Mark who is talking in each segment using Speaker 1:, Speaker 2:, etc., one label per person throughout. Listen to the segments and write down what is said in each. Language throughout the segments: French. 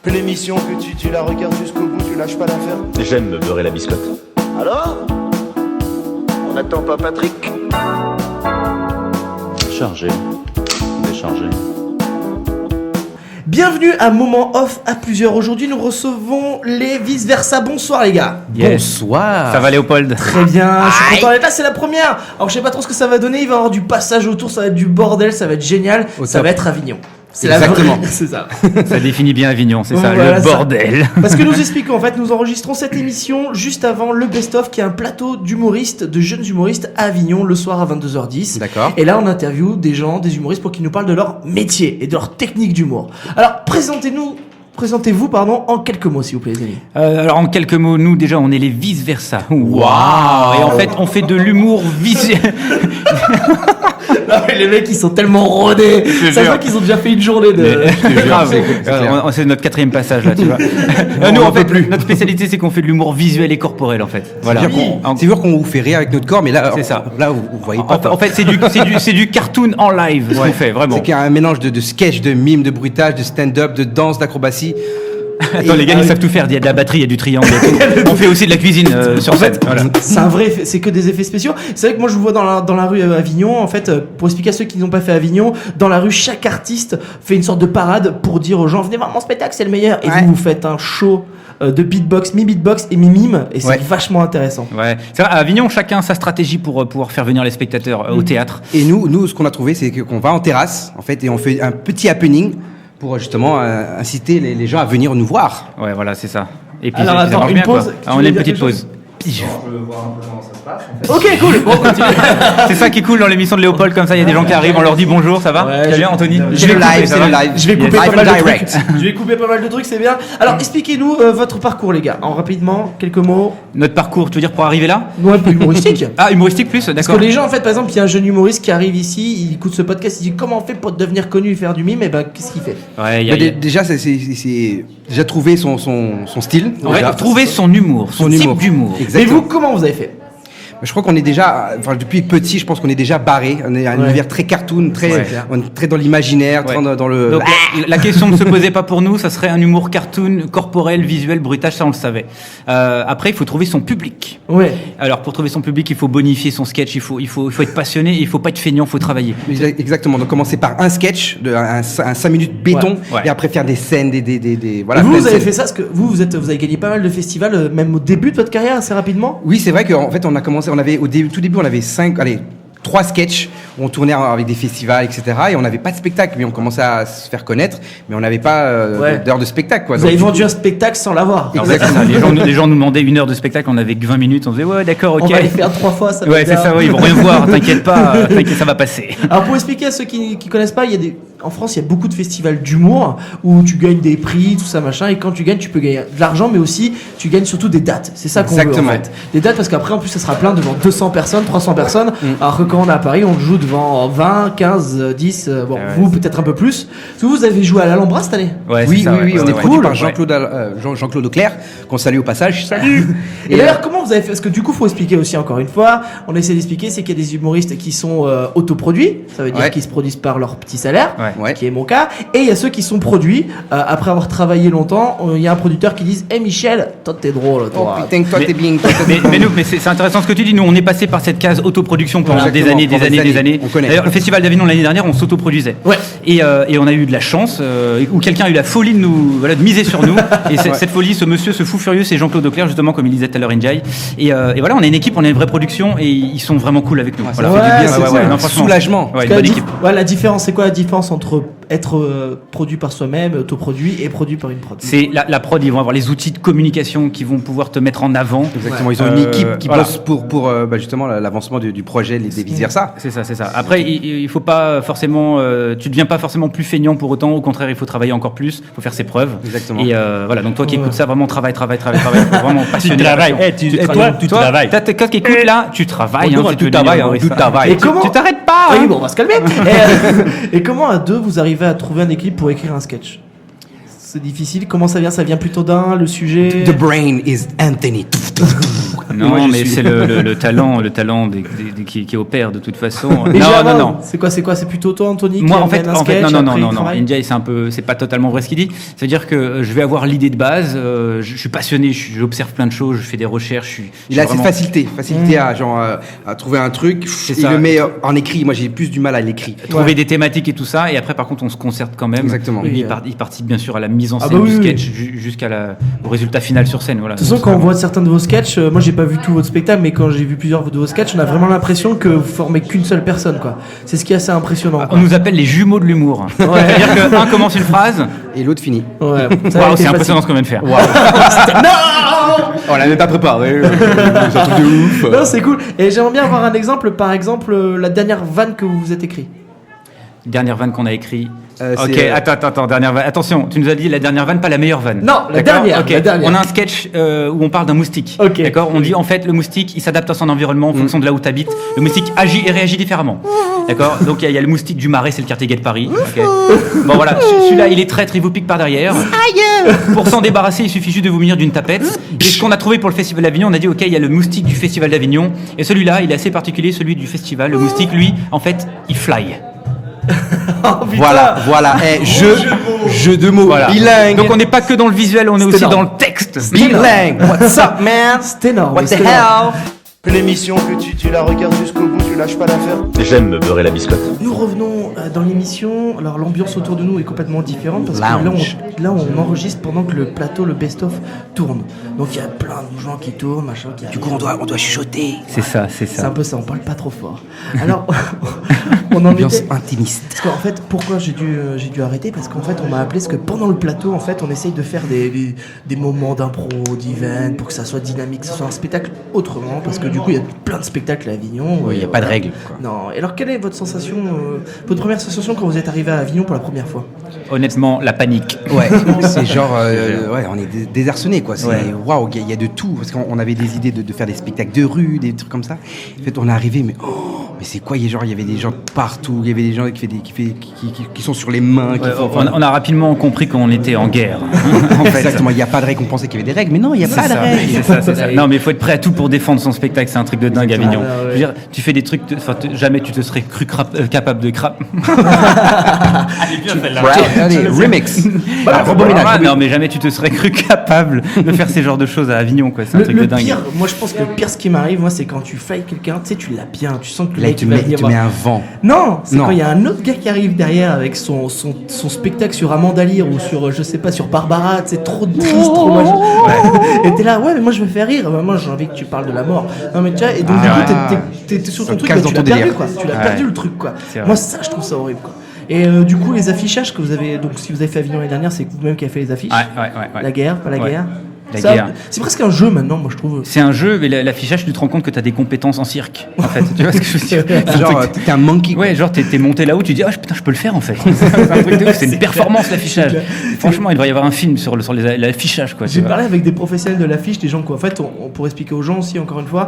Speaker 1: Une émission que tu la regardes jusqu'au bout, tu lâches pas l'affaire.
Speaker 2: J'aime me beurrer la biscotte.
Speaker 1: Alors ? On n'attend pas Patrick ?
Speaker 2: Chargé. Déchargé.
Speaker 3: Bienvenue à Moment Off à plusieurs. Aujourd'hui, nous recevons les vice-versa. Bonsoir les gars.
Speaker 4: Yes. Bonsoir.
Speaker 5: Ça va Léopold?
Speaker 3: Très bien, je suis content d'être là, c'est la première. Alors je sais pas trop ce que ça va donner, il va y avoir du passage autour, ça va être du bordel, ça va être génial, ça va être Avignon. C'est
Speaker 4: exactement.
Speaker 3: C'est ça.
Speaker 5: Ça définit bien Avignon, c'est ça,
Speaker 3: Voilà,
Speaker 5: le bordel.
Speaker 3: Parce que nous expliquons, en fait, nous enregistrons cette émission juste avant le best-of, qui est un plateau d'humoristes, de jeunes humoristes à Avignon, le soir à 22h10.
Speaker 4: D'accord.
Speaker 3: Et là, on interviewe des gens, des humoristes, pour qu'ils nous parlent de leur métier et de leur technique d'humour. Alors, présentez-vous, en quelques mots, s'il vous plaît, les amis.
Speaker 5: Alors en quelques mots, nous déjà on est les vice-versa. Waouh. Et en fait on fait de l'humour visuel.
Speaker 3: Les mecs, ils sont tellement rodés. Ça
Speaker 5: jure.
Speaker 3: voit qu'ils ont déjà fait une journée de...
Speaker 5: Grave. C'est notre quatrième passage là, tu vois. Nous en fait, notre spécialité c'est qu'on fait de l'humour visuel et corporel en fait. Voilà.
Speaker 4: C'est sûr qu'on vous fait rire avec notre corps, mais là,
Speaker 5: C'est ça.
Speaker 4: Là, vous voyez pas.
Speaker 5: En fait c'est du cartoon en live ce qu'on fait vraiment.
Speaker 4: C'est qu'il y a un mélange de sketch, de mime, de bruitage, de stand-up, de danse, d'acrobatie.
Speaker 5: Attends, les gars, ils savent tout faire. Il y a de la batterie, il y a du triangle. On fait aussi de la cuisine sur scène. Voilà.
Speaker 3: C'est un vrai effet, c'est que des effets spéciaux. C'est vrai que moi je vous vois dans la rue à Avignon, en fait, pour expliquer à ceux qui n'ont pas fait Avignon, dans la rue, chaque artiste fait une sorte de parade pour dire aux gens, venez voir mon spectacle, c'est le meilleur. Et vous faites un show de beatbox, mi-beatbox et mi-mime, et c'est vachement intéressant.
Speaker 5: Ouais. C'est vrai, à Avignon, chacun a sa stratégie pour pouvoir faire venir les spectateurs au théâtre.
Speaker 4: Et nous, ce qu'on a trouvé, c'est qu'on va en terrasse, en fait, et on fait un petit happening pour justement inciter les gens à venir nous voir.
Speaker 5: Ouais, voilà, c'est ça. Et puis,
Speaker 3: Alors,
Speaker 5: ça
Speaker 3: attends,
Speaker 5: marche
Speaker 3: une
Speaker 5: bien,
Speaker 3: pause,
Speaker 5: quoi.
Speaker 3: tu
Speaker 5: On
Speaker 3: voulais
Speaker 5: a une
Speaker 3: dire
Speaker 5: petite
Speaker 3: quelque
Speaker 5: pause.
Speaker 6: Je peux voir un peu comment ça se passe.
Speaker 3: Ok, cool. Bon, continue.
Speaker 5: C'est ça qui est cool dans l'émission de Léopold, comme ça, il y a des gens qui arrivent, on leur dit bonjour, ça va?
Speaker 3: Ouais,
Speaker 5: Tu vas bien, Anthony?
Speaker 4: C'est le live, c'est le live.
Speaker 3: Je vais couper
Speaker 4: Live
Speaker 3: pas mal de
Speaker 4: direct.
Speaker 3: trucs. Je vais couper pas mal de trucs, c'est bien. Alors, expliquez-nous votre parcours, les gars. En rapidement, quelques mots.
Speaker 5: Notre parcours, tu veux dire pour arriver là?
Speaker 3: Non, un peu humoristique.
Speaker 5: Ah, humoristique plus,
Speaker 3: Parce
Speaker 5: d'accord.
Speaker 3: que les gens, en fait, par exemple, il y a un jeune humoriste qui arrive ici, il écoute ce podcast, il dit comment on fait pour devenir connu et faire du mime, et ben qu'est-ce qu'il fait?
Speaker 5: Ouais,
Speaker 4: Mais déjà, c'est déjà trouver son style.
Speaker 5: Ouais,
Speaker 4: déjà.
Speaker 5: trouver son humour, son type d'humour.
Speaker 3: Et
Speaker 4: Exactement.
Speaker 3: vous, comment vous avez fait?
Speaker 4: Je crois qu'on est déjà, enfin depuis petit, je pense qu'on est déjà barré. On est un univers très cartoon, on est très dans l'imaginaire, très dans le.
Speaker 5: Donc la question ne se posait pas pour nous, ça serait un humour cartoon, corporel, visuel, bruitage, ça on le savait. Après, il faut trouver son public.
Speaker 3: Ouais.
Speaker 5: Alors pour trouver son public, il faut bonifier son sketch, il faut être passionné, il faut pas être feignant, il faut travailler.
Speaker 4: Exactement. Donc commencer par un sketch, un 5 minutes béton,
Speaker 5: Ouais.
Speaker 4: et après faire des scènes, des voilà.
Speaker 3: Et vous,
Speaker 4: plein
Speaker 3: vous
Speaker 4: de
Speaker 3: avez
Speaker 4: scènes.
Speaker 3: fait ça parce que vous avez gagné pas mal de festivals, même au début de votre carrière, assez rapidement.
Speaker 4: Oui, c'est vrai qu'en fait, on a commencé, tout début, on avait 3 sketchs où on tournait avec des festivals, etc. Et on n'avait pas de spectacle, mais on commençait à se faire connaître, mais on n'avait pas d'heure de spectacle, quoi.
Speaker 3: Vous
Speaker 4: Donc,
Speaker 3: avez
Speaker 4: du
Speaker 3: vendu
Speaker 4: coup-
Speaker 3: un spectacle sans l'avoir.
Speaker 4: Exactement.
Speaker 5: Les gens nous demandaient 1 heure de spectacle, on avait que 20 minutes, on disait ouais d'accord, ok.
Speaker 3: On va les faire 3 fois, ça va
Speaker 5: Ouais,
Speaker 3: être
Speaker 5: c'est
Speaker 3: bien.
Speaker 5: ça, ouais, ils vont rien voir, t'inquiète pas, ça va passer.
Speaker 3: Alors pour expliquer à ceux qui connaissent pas, en France, il y a beaucoup de festivals d'humour où tu gagnes des prix, tout ça machin, et quand tu gagnes, tu peux gagner de l'argent, mais aussi tu gagnes surtout des dates. C'est ça qu'on veut en
Speaker 4: Exactement.
Speaker 3: fait. Des dates parce qu'après en plus ça sera plein devant 200 personnes, 300 personnes. Alors que quand on est à Paris, on joue devant 20, 15, 10, bon
Speaker 5: Ouais,
Speaker 3: vous peut-être un peu plus. Parce que vous avez joué à l'Alhambra cette année.
Speaker 5: Ouais,
Speaker 4: Oui,
Speaker 5: c'est ça,
Speaker 4: oui,
Speaker 5: ouais,
Speaker 4: on
Speaker 5: ouais,
Speaker 4: est
Speaker 5: ouais.
Speaker 4: produit par
Speaker 5: Ouais.
Speaker 4: Jean-Claude Auclair, qu'on salue au passage. Salut.
Speaker 3: Et d'ailleurs, comment vous avez fait? Parce que du coup, faut expliquer aussi encore une fois. On essaie d'expliquer, c'est qu'il y a des humoristes qui sont autoproduits. Ça veut dire
Speaker 4: Ouais.
Speaker 3: qu'ils se produisent par leur petit salaire,
Speaker 4: Ouais.
Speaker 3: qui est mon cas. Et il y a ceux qui sont produits après avoir travaillé longtemps. Il y a un producteur qui dit, Michel, toi t'es drôle,
Speaker 4: Oh
Speaker 3: toi.
Speaker 4: putain, toi
Speaker 5: Mais-
Speaker 4: t'es bien. Toi, t'es bien.
Speaker 5: Mais c'est intéressant ce que tu dis. Nous, on est passé par cette case autoproduction pendant des
Speaker 4: Exactement,
Speaker 5: années,
Speaker 4: pendant des années. On connaît.
Speaker 5: D'ailleurs, le festival d'Avignon l'année dernière, on s'autoproduisait.
Speaker 3: Ouais.
Speaker 5: Et on a eu de la chance, où quelqu'un a eu la folie de de miser sur nous. Et cette folie, ce monsieur, ce fou furieux, c'est Jean-Claude Auclair, justement, comme il disait tout à l'heure, Njai. Et voilà, on a une équipe, on a une vraie production, et ils sont vraiment cool avec nous.
Speaker 4: Ça
Speaker 5: Voilà.
Speaker 4: fait du bien,
Speaker 3: c'est
Speaker 4: c'est
Speaker 3: cool.
Speaker 5: Non, franchement.
Speaker 4: Soulagement.
Speaker 5: Ouais, une
Speaker 3: Parce que
Speaker 5: bonne équipe.
Speaker 3: la différence, c'est quoi la différence entre être produit par soi-même, autoproduit, et produit par une prod?
Speaker 5: C'est la prod, ils vont avoir les outils de communication qui vont pouvoir te mettre en avant.
Speaker 4: Exactement. Ils ont une équipe qui
Speaker 5: voilà.
Speaker 4: bosse pour justement l'avancement du projet, des vice versa.
Speaker 5: C'est ça, c'est ça. Après, il faut pas forcément, tu deviens pas forcément plus feignant pour autant. Au contraire, il faut travailler encore plus. Il faut faire ses preuves.
Speaker 4: Exactement.
Speaker 5: Et voilà. Donc toi qui écoutes ça, vraiment travaille. Faut vraiment passionné.
Speaker 6: travailles. Tu
Speaker 5: toi,
Speaker 6: travailles.
Speaker 5: Toi qui écoutes là, tu travailles.
Speaker 4: Bonjour,
Speaker 5: si
Speaker 4: tu
Speaker 5: veux devenir
Speaker 4: travailles,
Speaker 5: humoriste.
Speaker 4: tu travailles.
Speaker 3: Et comment
Speaker 5: Tu t'arrêtes pas.
Speaker 3: Oui,
Speaker 5: hein.
Speaker 3: bon, on va se calmer. Et comment à deux vous arrivez à trouver un équilibre pour écrire un sketch? C'est difficile. Comment ça vient? Ça vient plutôt d'un, le sujet.
Speaker 4: The brain is Anthony.
Speaker 5: Non,
Speaker 4: Moi,
Speaker 5: mais c'est le talent qui opère de toute façon.
Speaker 3: Et Gérard,
Speaker 5: non.
Speaker 3: C'est quoi? C'est plutôt toi, Anthony,
Speaker 5: Moi,
Speaker 3: qui
Speaker 5: en fait,
Speaker 3: amène un sketch,
Speaker 5: non.
Speaker 3: après il travaille
Speaker 5: Injay, c'est pas totalement vrai ce qu'il dit. C'est-à-dire que je vais avoir l'idée de base. Je suis passionné, j'observe plein de choses, je fais des recherches.
Speaker 4: Il a cette facilité à trouver un truc. Il
Speaker 5: ça.
Speaker 4: le met en écrit. Moi, j'ai plus du mal à l'écrit.
Speaker 5: Trouver des thématiques et tout ça, et après par contre on se concerte quand même.
Speaker 4: Exactement.
Speaker 5: Lui,
Speaker 3: Oui,
Speaker 5: il participe bien sûr à la mise en scène du sketch au résultat final sur scène. Voilà.
Speaker 3: De toute façon, quand on voit certains de vos sketchs, moi j'ai pas vu tout votre spectacle, mais quand j'ai vu plusieurs de vos sketchs, on a vraiment l'impression que vous formez qu'une seule personne, quoi. C'est ce qui est assez impressionnant.
Speaker 5: On nous appelle les jumeaux de l'humour. C'est-à-dire qu'un commence une phrase,
Speaker 4: Et l'autre finit.
Speaker 3: Ouais.
Speaker 5: waouh, c'est impressionnant ce qu'on vient de faire.
Speaker 4: On l'a même pas préparé. C'est un truc de ouf.
Speaker 3: Non, c'est cool. Et j'aimerais bien avoir un exemple, par exemple, la dernière vanne que vous vous êtes écrit.
Speaker 5: Dernière vanne qu'on a écrit. Ok,
Speaker 4: c'est,
Speaker 5: attends, dernière vanne. Attention, tu nous as dit la dernière vanne, pas la meilleure vanne.
Speaker 3: Non, la
Speaker 5: D'accord.
Speaker 3: dernière,
Speaker 5: Ok.
Speaker 3: la dernière.
Speaker 5: On a un sketch où on parle d'un moustique.
Speaker 3: Ok.
Speaker 5: D'accord. On dit en fait le moustique, il s'adapte à son environnement en fonction de là où tu habites. Le moustique agit et réagit différemment. D'accord. Donc il y a le moustique du Marais, c'est le quartier gay de Paris. Ok. Bon voilà, celui-là il est traître, il vous pique par derrière. Pour s'en débarrasser, il suffit juste de vous munir d'une tapette. Et ce qu'on a trouvé pour le festival d'Avignon, on a dit ok, il y a le moustique du festival d'Avignon et celui-là, il est assez particulier, celui du festival. Le moustique, lui, en fait, il fly.
Speaker 3: Oh,
Speaker 4: Voilà. Jeu de mots.
Speaker 5: Voilà.
Speaker 4: Bilingue.
Speaker 5: Donc on n'est pas que dans le visuel, on est aussi
Speaker 3: énorme.
Speaker 5: dans le texte.
Speaker 4: Bilingue. What's up, man?
Speaker 3: C'est énorme.
Speaker 4: What the
Speaker 3: c'est énorme.
Speaker 4: hell?
Speaker 1: Une émission que tu la regardes jusqu'au bout, tu lâches pas l'affaire.
Speaker 2: J'aime me beurrer la biscotte.
Speaker 3: Nous revenons dans l'émission. Alors l'ambiance autour de nous est complètement différente parce que
Speaker 4: Lounge.
Speaker 3: là on enregistre pendant que le plateau, le best-of tourne. Donc il y a plein de gens qui tournent, machin.
Speaker 4: Du coup, on doit chuchoter.
Speaker 5: C'est ça.
Speaker 3: C'est un peu ça, on parle pas trop fort. Alors on en
Speaker 4: Ambiance
Speaker 3: était.
Speaker 4: intimiste.
Speaker 3: Parce qu'en fait, pourquoi j'ai dû arrêter? Parce qu'en fait, on m'a appelé parce que pendant le plateau, en fait, on essaye de faire des moments d'impro, d'event, pour que ça soit dynamique, que ce soit un spectacle autrement. Parce que du coup, il y a plein de spectacles à Avignon.
Speaker 4: Oui, il n'y a pas de règle. Quoi.
Speaker 3: Non. Et alors, quelle est votre sensation, votre première sensation quand vous êtes arrivé à Avignon pour la première fois?
Speaker 5: Honnêtement, la panique.
Speaker 4: Ouais, c'est genre, on est désarçonnés quoi. C'est waouh, il y a de tout. Parce qu'on avait des idées de faire des spectacles de rue, des trucs comme ça. En fait, on est arrivé, mais c'est quoi? Il y avait des gens partout. Il y avait des gens qui sont sur les mains.
Speaker 5: On a rapidement compris qu'on était en guerre. En fait.
Speaker 4: Exactement. Il n'y a pas de règles. On pensait qu'il y avait des règles, mais non, il n'y a pas de règles.
Speaker 5: C'est ça. Non, mais il faut être prêt à tout pour défendre son spectacle. C'est un truc de dingue, Avignon.
Speaker 3: Ah, ouais.
Speaker 5: Je veux dire, tu fais des trucs, jamais tu te serais cru capable de
Speaker 4: Allez, remix.
Speaker 5: Non, mais jamais tu te serais cru capable de faire ces genres de choses à Avignon, quoi. C'est un truc de
Speaker 3: Le
Speaker 5: dingue.
Speaker 3: pire, moi je pense que le pire ce qui m'arrive, moi, c'est quand tu failles quelqu'un, tu sais, tu l'as bien, tu sens que le
Speaker 4: Là, il
Speaker 3: mec
Speaker 4: te
Speaker 3: va
Speaker 4: met
Speaker 3: venir
Speaker 4: un vent.
Speaker 3: Non, c'est
Speaker 4: Non.
Speaker 3: quand il y a un autre gars qui arrive derrière avec son spectacle sur Amanda Lear ou sur, je sais pas, sur Barbara, c'est trop triste, trop machin. Et t'es là, ouais, mais moi je veux faire rire, moi j'ai envie que tu parles de la mort. Non, mais tu vois, et donc du coup, t'es sur ton
Speaker 4: Ça
Speaker 3: truc,
Speaker 4: casse
Speaker 3: mais
Speaker 4: dans
Speaker 3: tu
Speaker 4: ton
Speaker 3: l'as perdu,
Speaker 4: délire.
Speaker 3: quoi. Tu l'as perdu le truc, quoi.
Speaker 5: C'est vrai.
Speaker 3: Moi, ça, je trouve ça horrible, quoi. Et du coup, les affichages que vous avez, donc si vous avez fait Avignon l'année dernière, c'est vous-même qui avez fait les affiches.
Speaker 5: Ouais.
Speaker 3: La guerre, pas la
Speaker 5: Ouais.
Speaker 3: guerre.
Speaker 5: La
Speaker 3: Ça,
Speaker 5: guerre.
Speaker 3: c'est presque un jeu maintenant, moi je trouve.
Speaker 5: C'est un jeu, mais l'affichage, tu te rends compte que tu as des compétences en cirque, en fait. Tu vois ce que je veux dire? C'est un
Speaker 4: Genre,
Speaker 5: truc-
Speaker 4: t'es un monkey.
Speaker 5: Ouais, genre t'es monté là-haut, tu dis putain, je peux le faire en fait. C'est un truc de ouf, c'est une performance l'affichage. Franchement, il devrait y avoir un film sur l'affichage, quoi. tu
Speaker 3: J'ai
Speaker 5: vois.
Speaker 3: parlé avec des professionnels de l'affiche, des gens qui, en fait, on pourrait expliquer aux gens aussi, encore une fois,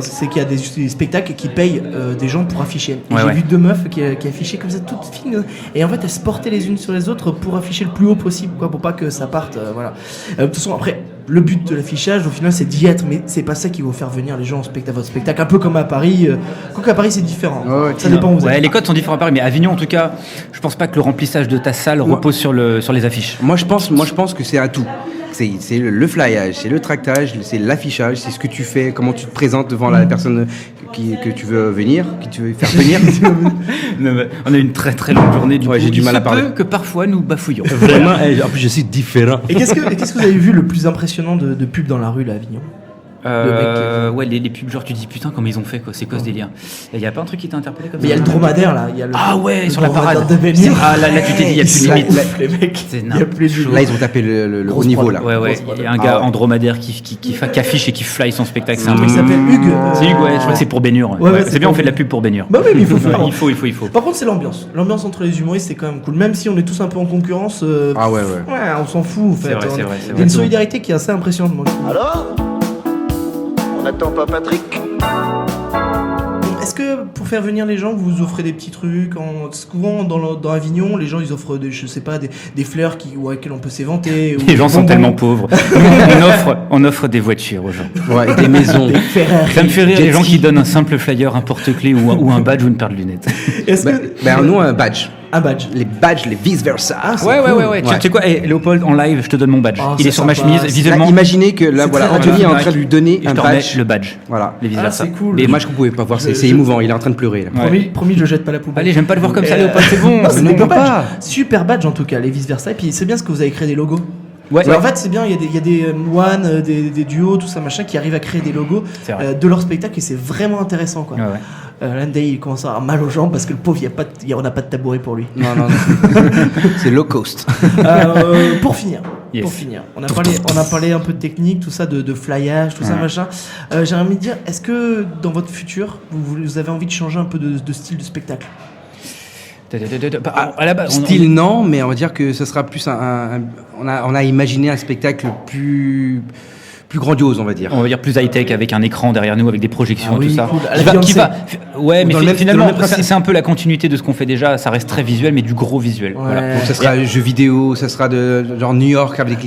Speaker 3: c'est qu'il y a des spectacles qui payent des gens pour afficher. Et j'ai vu deux meufs qui affichaient comme ça, toutes fines, et en fait, elles se portaient les unes sur les autres pour afficher le plus haut possible, quoi, pour pas que ça parte, voilà. De toute façon, après, le but de l'affichage, au final, c'est d'y être, mais c'est pas ça qui va faire venir les gens à votre spectacle, un peu comme à Paris. Quoique à Paris, c'est différent.
Speaker 4: Ouais,
Speaker 3: Ça dépend où vous
Speaker 5: Ouais,
Speaker 3: êtes.
Speaker 5: les codes sont différents à Paris, mais à Avignon, en tout cas, je pense pas que le remplissage de ta salle repose sur les affiches.
Speaker 4: Moi, je pense que c'est un tout. C'est le flyage, c'est le tractage, c'est l'affichage, c'est ce que tu fais, comment tu te présentes devant la personne que tu veux venir, que tu veux faire venir.
Speaker 5: On a eu une très très longue journée, du coup,
Speaker 4: j'ai du
Speaker 5: il
Speaker 4: mal
Speaker 5: se
Speaker 4: à parler.
Speaker 5: peut que parfois nous bafouillons.
Speaker 6: Vraiment, en plus je suis différent.
Speaker 3: Et qu'est-ce que vous avez vu le plus impressionnant de pub dans la rue, là, à Avignon?
Speaker 5: Ouais, les pubs, genre tu dis putain, comment ils ont fait, quoi, c'est quoi ce délire? Il y a pas un truc qui t'a interpellé comme
Speaker 3: Mais il
Speaker 5: ça?
Speaker 3: y a le dromadaire, là. Il y a le,
Speaker 5: Ah ouais,
Speaker 3: le
Speaker 5: sur la
Speaker 3: dromadaire
Speaker 5: parade.
Speaker 3: d'Avenir.
Speaker 5: Ah là, tu t'es dit, il y a plus de limite.
Speaker 3: Les mecs,
Speaker 5: C'est
Speaker 3: il y a plus de
Speaker 4: Là, ils ont tapé le haut
Speaker 3: Grosse
Speaker 4: niveau,
Speaker 3: prod.
Speaker 4: là.
Speaker 5: Ouais, il y a un gars en dromadaire qui affiche et qui fly son spectacle, c'est un truc.
Speaker 3: Il s'appelle Hugues.
Speaker 5: C'est Hugues, ouais, je crois que c'est pour Bénure.
Speaker 3: Ouais,
Speaker 5: C'est bien, on fait de la pub pour Bénure.
Speaker 3: Bah oui, mais il faut faire.
Speaker 5: Il faut.
Speaker 3: Par contre, c'est l'ambiance. L'ambiance entre les humoristes, c'est quand même cool. Même si on est tous un peu en concurrence.
Speaker 4: Ah ouais.
Speaker 3: Ouais, on s'en fout, en fait.
Speaker 5: C'est vrai, c'est
Speaker 3: Il
Speaker 5: vrai,
Speaker 3: y a
Speaker 5: c'est
Speaker 3: une
Speaker 5: vrai.
Speaker 3: solidarité qui est assez impressionnante, moi.
Speaker 1: Alors, on n'attend pas Patrick.
Speaker 3: Est-ce que pour faire venir les gens, vous offrez des petits trucs souvent dans Avignon, les gens ils offrent je sais pas, des fleurs auxquelles on peut s'éventer.
Speaker 5: Les gens sont tellement pauvres. On offre des voitures aux gens.
Speaker 4: Ouais, et des maisons.
Speaker 3: Des Ferrari.
Speaker 5: Ça me fait rire les gens qui donnent un simple flyer, un porte-clés ou un badge ou une paire de lunettes.
Speaker 3: Est-ce que
Speaker 4: Nous, un badge.
Speaker 3: un badge?
Speaker 4: Les badges, les vice-versa.
Speaker 5: Ouais. Tu sais quoi, Léopold, en live, je te donne mon badge.
Speaker 3: Oh,
Speaker 5: Il
Speaker 3: c'est
Speaker 5: est sur ma
Speaker 3: sympa.
Speaker 5: chemise,
Speaker 4: Là,
Speaker 5: visuellement.
Speaker 4: imaginez que là,
Speaker 3: C'est
Speaker 4: voilà,
Speaker 3: très
Speaker 4: Anthony est en
Speaker 5: radiophonique.
Speaker 4: train de lui donner
Speaker 5: Et
Speaker 4: un
Speaker 5: je te remets
Speaker 4: badge.
Speaker 5: le badge.
Speaker 4: Voilà.
Speaker 5: Les vice-versa.
Speaker 3: c'est cool.
Speaker 5: Les-
Speaker 4: Dommage que vous pouvez pas voir, c'est émouvant. Il est en train de pleurer. Là.
Speaker 5: Ouais.
Speaker 3: Promis, je jette pas la poubelle.
Speaker 5: Allez, j'aime pas le voir comme ça, Léopold, c'est bon.
Speaker 3: Non, c'est
Speaker 4: ne
Speaker 3: des
Speaker 4: peut
Speaker 3: badges.
Speaker 4: pas.
Speaker 3: Super badge en tout cas, les vice versa. Et puis c'est bien ce que vous avez créé des logos.
Speaker 5: Ouais.
Speaker 3: En fait, c'est bien, il y a des one, des duos, tout ça machin, qui arrivent à créer des logos
Speaker 5: C'est vrai.
Speaker 3: de leur spectacle et c'est vraiment intéressant quoi.
Speaker 5: Ouais.
Speaker 3: Landay il commence à avoir mal aux jambes parce que le pauvre, on n'a pas de tabouret pour lui.
Speaker 4: Non. C'est low cost.
Speaker 3: Pour finir,
Speaker 5: Yes.
Speaker 3: on a parlé un peu de technique, tout ça, de flyage, tout ça machin. J'ai envie de dire, est-ce que dans votre futur, vous avez envie de changer un peu de style de spectacle?
Speaker 5: À la base,
Speaker 4: Style non, mais on va dire que ce sera plus on a imaginé un spectacle plus grandiose, on va dire.
Speaker 5: on va dire plus high-tech avec un écran derrière nous, avec des projections
Speaker 3: Ah
Speaker 5: et tout
Speaker 3: oui,
Speaker 5: ça.
Speaker 3: cool. À la
Speaker 5: Qui va, ouais,
Speaker 4: Ou
Speaker 5: mais
Speaker 4: dans le même-
Speaker 5: finalement,
Speaker 4: dans le même principe.
Speaker 5: c'est un peu la continuité de ce qu'on fait déjà. Ça reste très visuel, mais du gros visuel.
Speaker 3: Ouais.
Speaker 5: Voilà.
Speaker 4: Donc ça sera jeux vidéo, ça sera de genre New York avec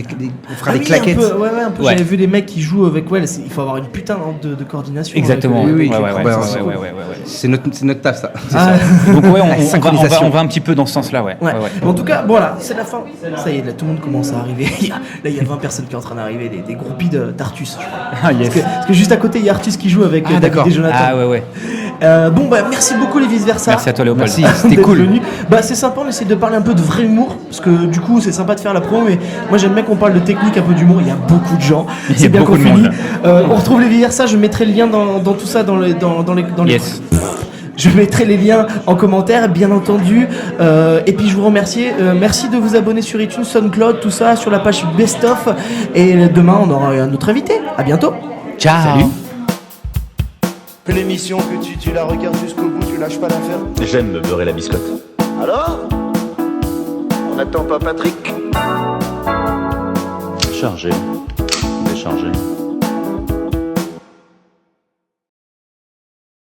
Speaker 4: on fera des
Speaker 3: oui,
Speaker 4: claquettes.
Speaker 3: un peu, un peu.
Speaker 5: Ouais.
Speaker 3: J'avais vu des mecs qui jouent avec. Il faut avoir une putain de coordination.
Speaker 5: Exactement.
Speaker 3: avec,
Speaker 4: oui,
Speaker 5: Ouais,
Speaker 4: oui,
Speaker 5: ouais,
Speaker 4: bah,
Speaker 5: ouais,
Speaker 4: c'est
Speaker 5: ouais,
Speaker 4: cool.
Speaker 5: ouais.
Speaker 4: C'est notre taf ça.
Speaker 3: Ah,
Speaker 5: Donc ouais,
Speaker 4: La synchronisation.
Speaker 5: on va un petit peu dans ce sens-là, ouais.
Speaker 3: ouais.
Speaker 5: Ouais, ouais.
Speaker 3: En tout cas, bon, voilà, c'est la fin. Ça y est, là, tout le monde commence à arriver. Là, il y a 20 personnes qui sont en train d'arriver, des groupies d'Artus, je crois.
Speaker 5: Ah, yes.
Speaker 3: Parce que juste à côté, il y a Artus qui joue avec David
Speaker 4: d'accord.
Speaker 3: et Jonathan.
Speaker 5: Ah ouais.
Speaker 3: Bon, bah, merci beaucoup, les vice-versa.
Speaker 5: Merci à toi, Léopold.
Speaker 4: Merci, c'était
Speaker 3: d'être
Speaker 4: cool.
Speaker 3: venu. Bah, c'est sympa, on essaie de parler un peu de vrai humour. Parce que du coup, c'est sympa de faire la promo. Mais moi, j'aime bien qu'on parle de technique, un peu d'humour. Il y a beaucoup de gens.
Speaker 5: Il y a
Speaker 3: C'est bien
Speaker 5: beaucoup
Speaker 3: qu'on
Speaker 5: de
Speaker 3: finit.
Speaker 5: monde.
Speaker 3: On retrouve les vice-versa. Je mettrai le lien dans tout ça dans les.
Speaker 5: Yes.
Speaker 3: Je mettrai les liens en commentaire, bien entendu. Et puis je vous remercie. Merci de vous abonner sur iTunes, SoundCloud, tout ça, sur la page Best Of. Et demain, on aura un autre invité. À bientôt.
Speaker 5: Ciao. Salut.
Speaker 1: L'émission que tu la regardes jusqu'au bout, tu lâches pas l'affaire.
Speaker 2: J'aime me beurrer la biscotte.
Speaker 1: Alors on n'attend pas Patrick?
Speaker 2: Chargé. Déchargé.